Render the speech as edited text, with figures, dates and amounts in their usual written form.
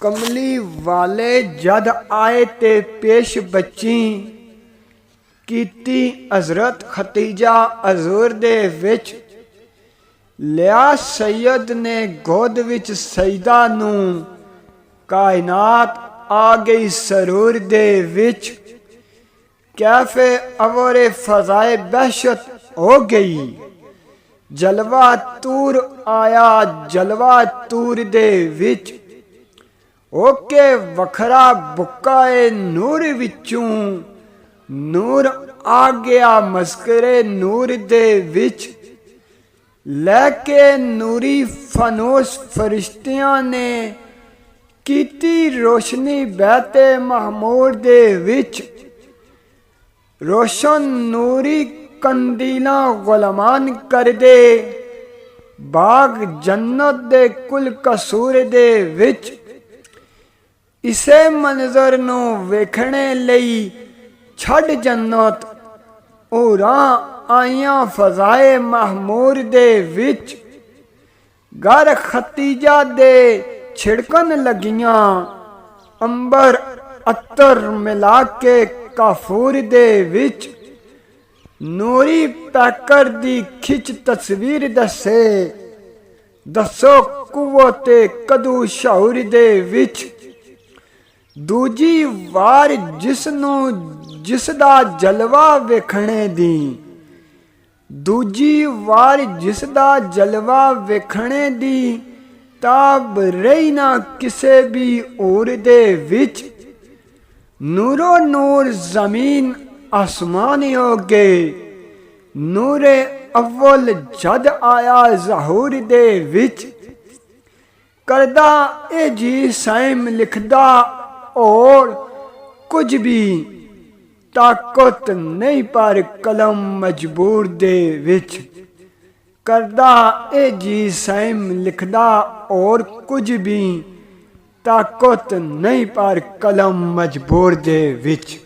कमली वाले जद आए ते पेश बच्ची कीती हजरत खतीजा हजूर दे विच लिया सैयद ने गोद विच सईदा नू कायनात आ गई सरूर दे विच कैफे अवरे फजाए बहशत हो गई जलवा तूर आया जलवा तूर दे विच ओके वखरा बुकाए नूर विचों नूर आ गया मस्करे नूर दे विच लैके नूरी फनोस फरिश्तियां ने कीती रोशनी बहते महमूद दे विच रोशन नूरी कंदीला गुलमान कर दे बाग जन्नत दे कुल कसूर दे विच इसे मंजर नू वेखने लई छड़ जन्नत उरां आईयां फजाए महमूर दे विच घर खतीजा दे छिड़कन लगियां अंबर अतर मिला के काफूर दे विच नूरी पैकर दी खिच तस्वीर दसे दसो कुव्वते कदू शऊर दे विच दूजी वार जिसनू जिसदा जलवा वेखने दी दूजी वार जिसदा जलवा वेखने दी ताब रही ना किसे भी और दे विच नूरो नूर जमीन आसमान हो गए नूरे अव्वल जद आया ज़हूर दे विच करदा ए जी साइम लिखदा और कुछ भी ताकत नहीं पर कलम मजबूर दे विच करदा ए जी साइम लिखदा और कुछ भी ताकत नहीं पर कलम मजबूर दे विच।